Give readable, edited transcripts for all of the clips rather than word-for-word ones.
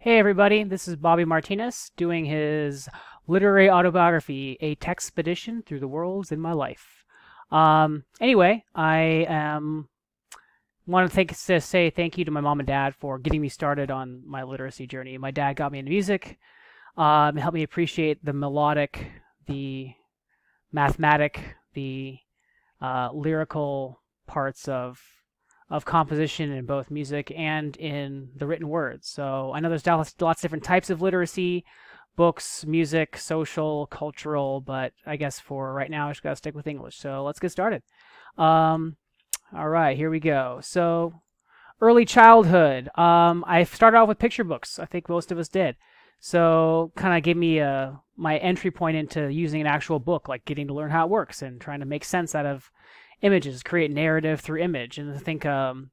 Hey everybody, this is Bobby Martinez doing his literary autobiography, A Textpedition Through the Worlds in My Life. Anyway, I want to say thank you to my mom and dad for getting me started on my literacy journey. My dad got me into music, helped me appreciate the melodic, the mathematic, the lyrical parts of composition in both music and in the written word. So I know there's lots of different types of literacy, books, music, social, cultural, but I guess for right now I just gotta stick with English. So let's get started. Um, all right, here we go. So early childhood. I started off with picture books. I think most of us did. So kind of gave me my entry point into using an actual book, like getting to learn how it works and trying to make sense out of images, create narrative through image. And I think that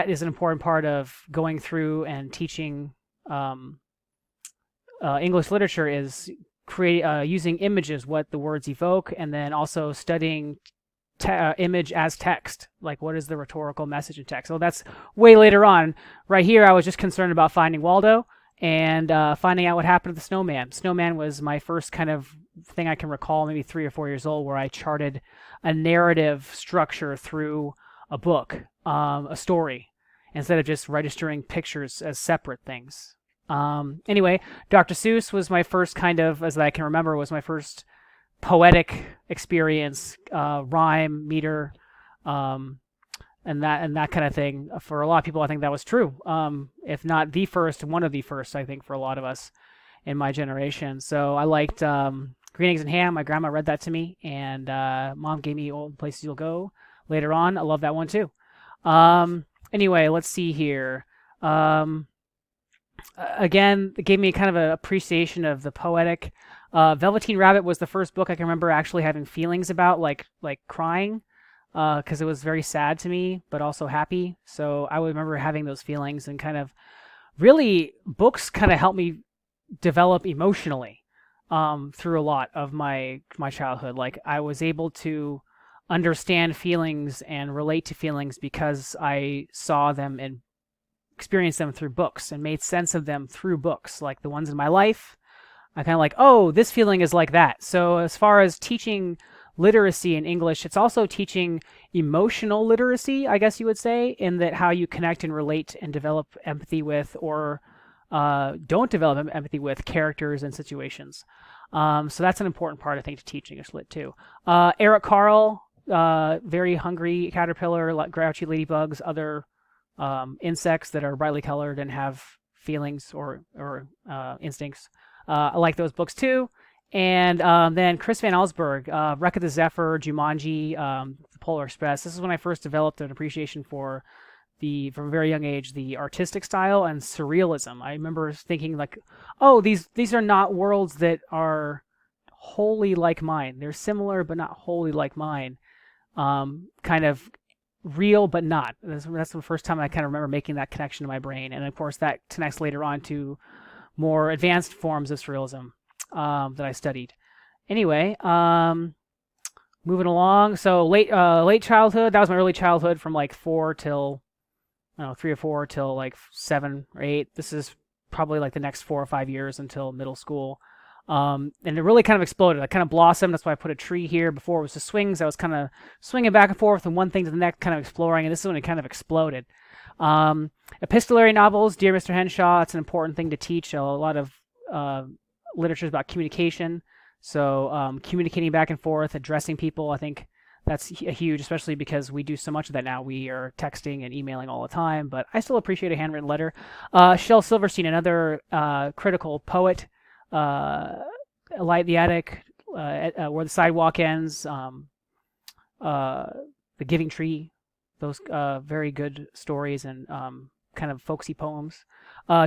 is an important part of going through and teaching English literature is using images, what the words evoke, and then also studying image as text. Like, what is the rhetorical message in text? So that's way later on. Right here, I was just concerned about finding Waldo and finding out what happened to the snowman. Snowman was my first kind of thing I can recall, maybe 3 or 4 years old, where I charted a narrative structure through a book, a story, instead of just registering pictures as separate things. Anyway, Dr. Seuss was my first kind of, as I can remember, was my first poetic experience, rhyme, meter, and that kind of thing. For a lot of people, I think that was true. If not the first, one of the first, I think, for a lot of us in my generation. So I liked Green Eggs and Ham. My grandma read that to me, and Mom gave me All the Places You'll Go later on. I love that one too. Anyway, let's see here. Again, it gave me kind of an appreciation of the poetic. Velveteen Rabbit was the first book I can remember actually having feelings about, like crying, because it was very sad to me, but also happy. So I would remember having those feelings, and kind of really books kind of helped me develop emotionally through a lot of my childhood. Like, I was able to understand feelings and relate to feelings because I saw them and experienced them through books and made sense of them through books, like the ones in my life. I kind of like, oh, this feeling is like that. So as far as teaching literacy in English, it's also teaching emotional literacy, I guess you would say, in that how you connect and relate and develop empathy with, or don't develop empathy with, characters and situations. So that's an important part, I think, to teach English lit too. Eric Carle, very hungry caterpillar, like grouchy ladybugs, other insects that are brightly colored and have feelings or instincts. I like those books too. And then Chris Van Allsburg, Wreck of the Zephyr, Jumanji, The Polar Express. This is when I first developed an appreciation for from a very young age, the artistic style and surrealism. I remember thinking like, oh, these are not worlds that are wholly like mine. They're similar but not wholly like mine. Kind of real but not. That's the first time I kind of remember making that connection in my brain. And of course that connects later on to more advanced forms of surrealism that I studied. Anyway, moving along. So late childhood. That was my early childhood, from like 4 till, I don't know, 3 or 4 till like 7 or 8. This is probably like the next 4 or 5 years until middle school. And it really kind of exploded. I kind of blossomed. That's why I put a tree here. Before it was the swings. I was kind of swinging back and forth from one thing to the next, kind of exploring. And this is when it kind of exploded. Epistolary novels, Dear Mr. Henshaw. It's an important thing to teach. A lot of literature is about communication. So communicating back and forth, addressing people. I think that's huge, especially because we do so much of that now. We are texting and emailing all the time. But I still appreciate a handwritten letter. Shel Silverstein, another critical poet. Light the Attic, Where the Sidewalk Ends, The Giving Tree, those very good stories and kind of folksy poems.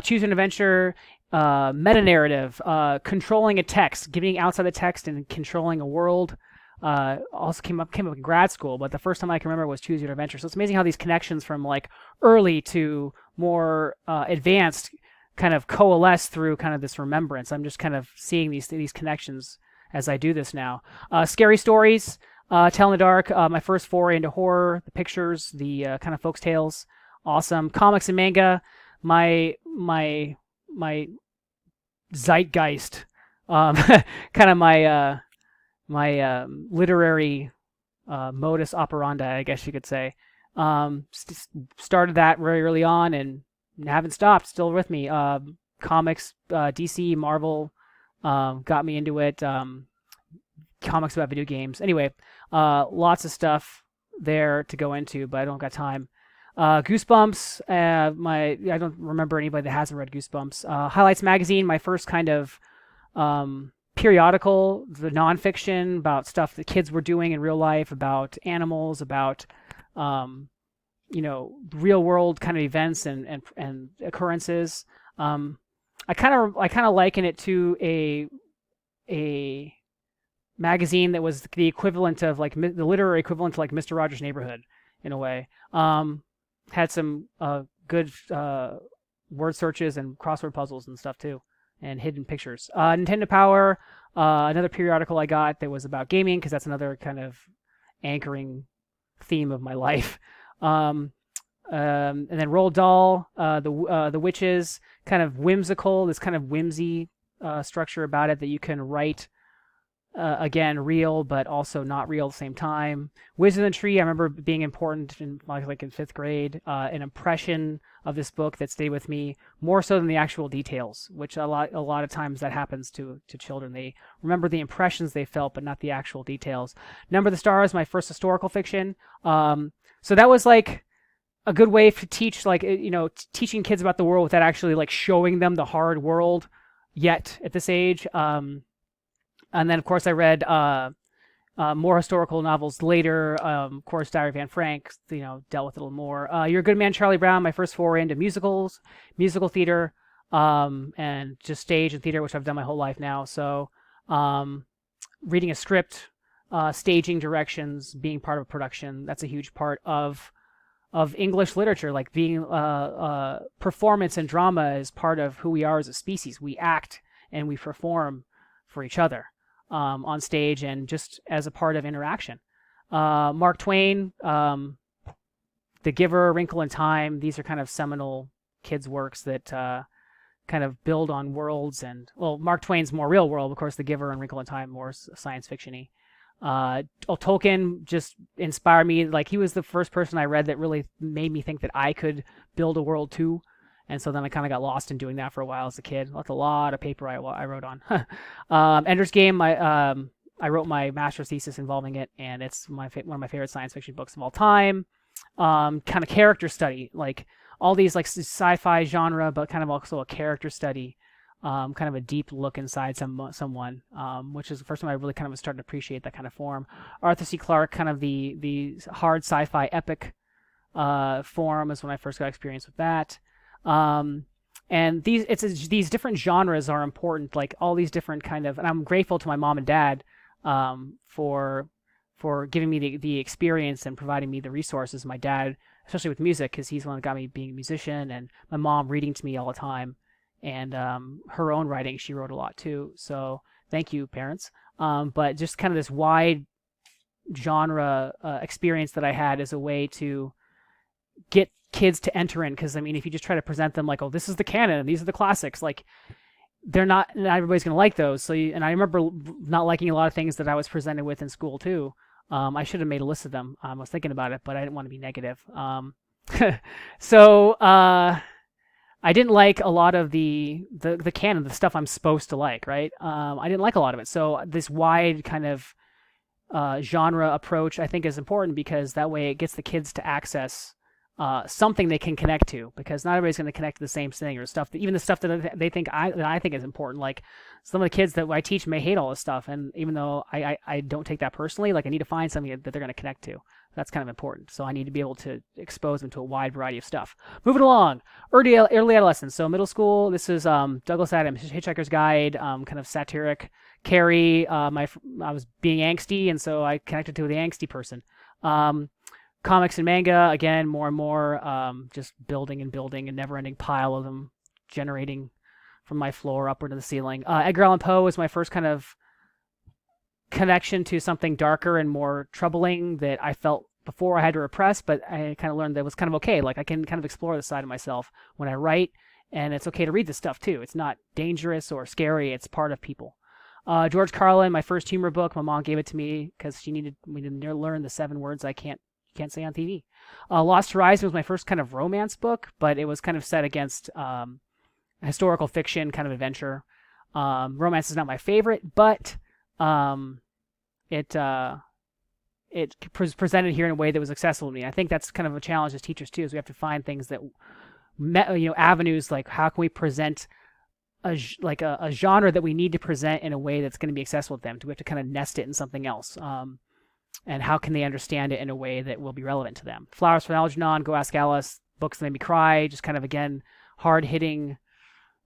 Choose an Adventure, meta-narrative, controlling a text, getting outside the text and controlling a world. Also came up in grad school, but the first time I can remember was Choose Your Adventure. So it's amazing how these connections from like early to more advanced kind of coalesce through kind of this remembrance. I'm just kind of seeing these connections as I do this now. Scary Stories, Tell in the Dark, my first foray into horror, the pictures, the kind of folks tales, awesome. Comics and manga, my my zeitgeist, kind of my literary modus operandi, I guess you could say. Started that very early on and haven't stopped. Still with me. Comics, DC, Marvel, got me into it. Comics about video games. Anyway, lots of stuff there to go into, but I don't got time. Goosebumps. I don't remember anybody that hasn't read Goosebumps. Highlights magazine. My first kind of periodical, the nonfiction about stuff that kids were doing in real life, about animals, about real world kind of events and occurrences. I kind of liken it to a magazine that was the equivalent of like the literary equivalent to like Mr. Rogers' Neighborhood in a way. Had some good word searches and crossword puzzles and stuff too, and hidden pictures. Nintendo Power, another periodical I got that was about gaming because that's another kind of anchoring theme of my life. And then Roald Dahl, the Witches, kind of whimsical, this kind of whimsy structure about it that you can write, again, real but also not real at the same time. Wizard and the Tree, I remember being important in like in 5th grade. An impression of this book that stayed with me more so than the actual details, which a lot of times that happens to children. They remember the impressions they felt, but not the actual details. Number of the Stars, my first historical fiction. So that was like a good way to teach, like, teaching kids about the world without actually like showing them the hard world yet at this age. And then, of course, I read more historical novels later. Of course, Diary of Anne Frank, dealt with it a little more. You're a Good Man, Charlie Brown, my first foray into musicals, musical theater, and just stage and theater, which I've done my whole life now. So reading a script, staging directions, being part of a production, that's a huge part of English literature. Like being performance and drama is part of who we are as a species. We act and we perform for each other. On stage and just as a part of interaction. Mark Twain, The Giver, Wrinkle in Time, these are kind of seminal kids' works that kind of build on worlds. And, well, Mark Twain's more real world, of course, The Giver and Wrinkle in Time more science fiction-y. Tolkien just inspired me. Like, he was the first person I read that really made me think that I could build a world too. And so then I kind of got lost in doing that for a while as a kid. That's a lot of paper I wrote on. Ender's Game, I wrote my master's thesis involving it, and it's one of my favorite science fiction books of all time. Kind of character study, like all these like sci-fi genre, but kind of also a character study, kind of a deep look inside someone, which is the first time I really kind of started to appreciate that kind of form. Arthur C. Clarke, kind of the hard sci-fi epic form is when I first got experience with that. And these different genres are important, like all these different kind of, and I'm grateful to my mom and dad for giving me the experience and providing me the resources. My dad, especially with music, because he's the one that got me being a musician, and my mom reading to me all the time, and her own writing, she wrote a lot too. So thank you, parents. But just kind of this wide genre experience that I had as a way to get kids to enter in, because I mean, if you just try to present them like, oh, this is the canon and these are the classics, like not everybody's gonna like those. So and I remember not liking a lot of things that I was presented with in school too. I should have made a list of them. I was thinking about it, but I didn't want to be negative. So I didn't like a lot of the canon, the stuff I'm supposed to like, right? I didn't like a lot of it. So this wide kind of genre approach I think is important, because that way it gets the kids to access something they can connect to, because not everybody's going to connect to the same thing, or stuff that, even the stuff that they think that I think is important. Like some of the kids that I teach may hate all this stuff, and even though I don't take that personally, like I need to find something that they're going to connect to. That's kind of important. So I need to be able to expose them to a wide variety of stuff. Moving along, early adolescence. So middle school. This is Douglas Adams' Hitchhiker's Guide, kind of satiric. Carrie. I was being angsty, and so I connected to the angsty person. Comics and manga, again, more and more, just building and building, a never-ending pile of them generating from my floor upward to the ceiling. Edgar Allan Poe was my first kind of connection to something darker and more troubling that I felt before I had to repress, but I kind of learned that it was kind of okay. Like I can kind of explore the side of myself when I write, and it's okay to read this stuff too. It's not dangerous or scary. It's part of people. George Carlin, my first humor book. My mom gave it to me because she needed me to learn the 7 words I can't say on TV. Lost Horizon was my first kind of romance book, but it was kind of set against historical fiction kind of adventure. Romance is not my favorite, but it was presented here in a way that was accessible to me. I think that's kind of a challenge as teachers too, is we have to find things that, avenues like how can we present a genre that we need to present in a way that's going to be accessible to them. Do we have to kind of nest it in something else? And how can they understand it in a way that will be relevant to them? Flowers for Algernon, Go Ask Alice, books that made me cry, just kind of, again, hard-hitting,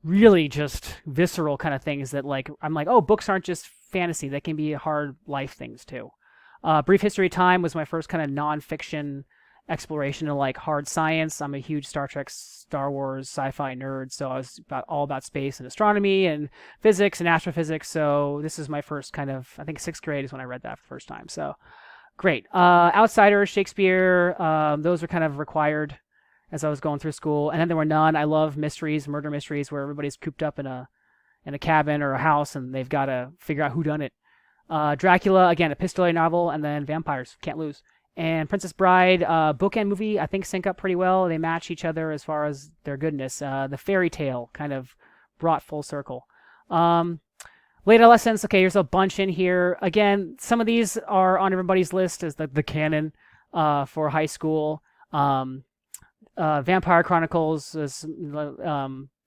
really just visceral kind of things that, like, I'm like, oh, books aren't just fantasy. They can be hard life things, too. Brief History of Time was my first kind of non-fiction exploration of, like, hard science. I'm a huge Star Trek, Star Wars, sci-fi nerd, so I was all about space and astronomy and physics and astrophysics, so this is my first kind of, I think 6th grade is when I read that for the first time, so great. Outsiders, Shakespeare, those were kind of required as I was going through school, and then there were none. I love mysteries, murder mysteries, where everybody's cooped up in a cabin or a house, and they've got to figure out whodunit. Dracula, again, epistolary novel, and then vampires, can't lose. And Princess Bride, book and movie, I think sync up pretty well. They match each other as far as their goodness. The fairy tale kind of brought full circle. Late adolescence, okay, here's a bunch in here. Again, some of these are on everybody's list as the canon for high school. Vampire Chronicles is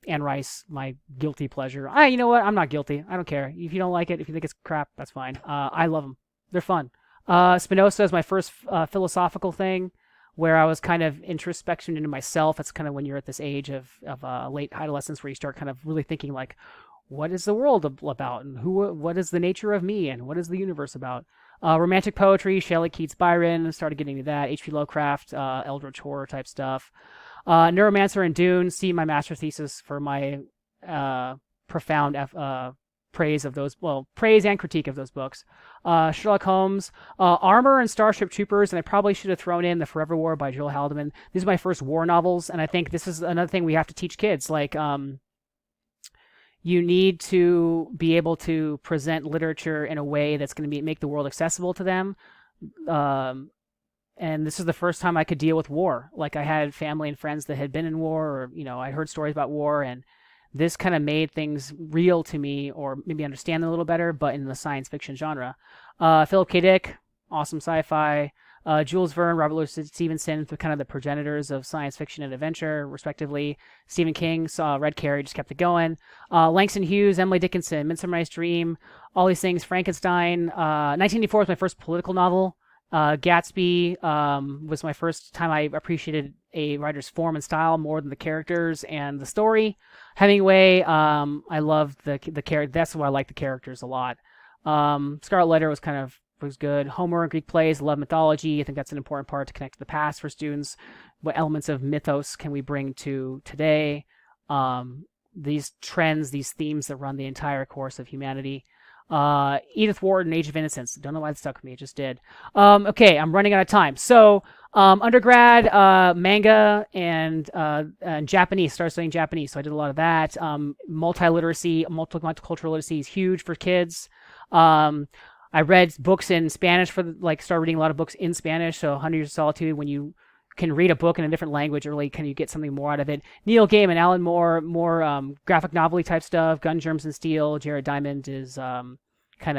Anne Rice, my guilty pleasure. You know what? I'm not guilty. I don't care. If you don't like it, if you think it's crap, that's fine. I love them. They're fun. Spinoza is my first philosophical thing, where I was kind of introspection into myself. That's kind of when you're at this age of late adolescence, where you start kind of really thinking like, what is the world about, and what is the nature of me, and what is the universe about? Romantic poetry, Shelley, Keats, Byron, started getting into that. H.P. Lovecraft, Eldritch horror type stuff. Neuromancer and Dune, see my master thesis for my profound praise of those, praise and critique of those books. Sherlock Holmes, Armor and Starship Troopers, and I probably should have thrown in The Forever War by Joel Haldeman. These are my first war novels, and I think this is another thing we have to teach kids. Like, you need to be able to present literature in a way that's going to make the world accessible to them. And this is the first time I could deal with war. Like, I had family and friends that had been in war, or, I heard stories about war, and this kind of made things real to me, or maybe understand them a little better, but in the science fiction genre. Philip K. Dick, awesome sci-fi. Jules Verne, Robert Louis Stevenson, kind of the progenitors of science fiction and adventure, respectively. Stephen King, saw Red Carrier, just kept it going. Langston Hughes, Emily Dickinson, Midsummer Night's Dream, all these things. Frankenstein. 1984 was my first political novel. Gatsby was my first time I appreciated a writer's form and style more than the characters and the story. Hemingway, I loved the character. That's why I like the characters a lot. Scarlet Letter was good. Homer and Greek plays, love mythology. I think that's an important part to connect to the past for students. What elements of mythos can we bring to today? These trends, these themes that run the entire course of humanity. Edith Wharton, Age of Innocence. Don't know why it stuck with me. It just did. Okay, I'm running out of time. So, undergrad, manga and Japanese. Started studying Japanese, so I did a lot of that. Multiliteracy, multicultural literacy is huge for kids. I read books in Spanish started reading a lot of books in Spanish. So 100 Years of Solitude, when you can read a book in a different language, really can you get something more out of it. Neil Gaiman, Alan Moore, more graphic novel type stuff. Gun, Germs, and Steel. Jared Diamond is kind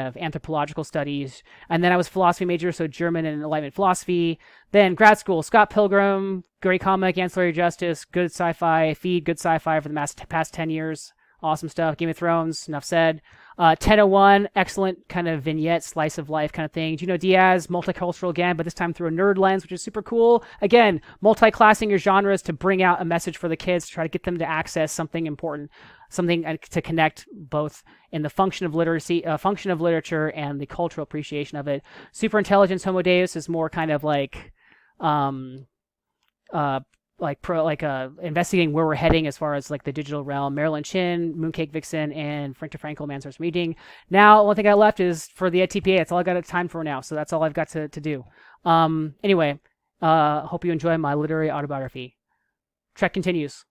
of anthropological studies. And then I was a philosophy major, so German and Enlightenment philosophy. Then grad school, Scott Pilgrim, great comic, Ancillary Justice, good sci-fi, feed good sci-fi for the past 10 years. Awesome stuff. Game of Thrones, enough said. 1001, excellent kind of vignette, slice of life kind of thing. Gino Diaz, multicultural again, but this time through a nerd lens, which is super cool. Again, multi-classing your genres to bring out a message for the kids, to try to get them to access something important, something to connect both in the function of literature and the cultural appreciation of it. Super Intelligence, Homo Deus is more kind of investigating where we're heading as far as like the digital realm. Marilyn Chin, Mooncake Vixen, and Frank DeFranco, Man's First Meeting. Now, one thing I left is for the TPA. That's all I got time for now, so that's all I've got to do. Anyway, hope you enjoy my literary autobiography. Trek continues.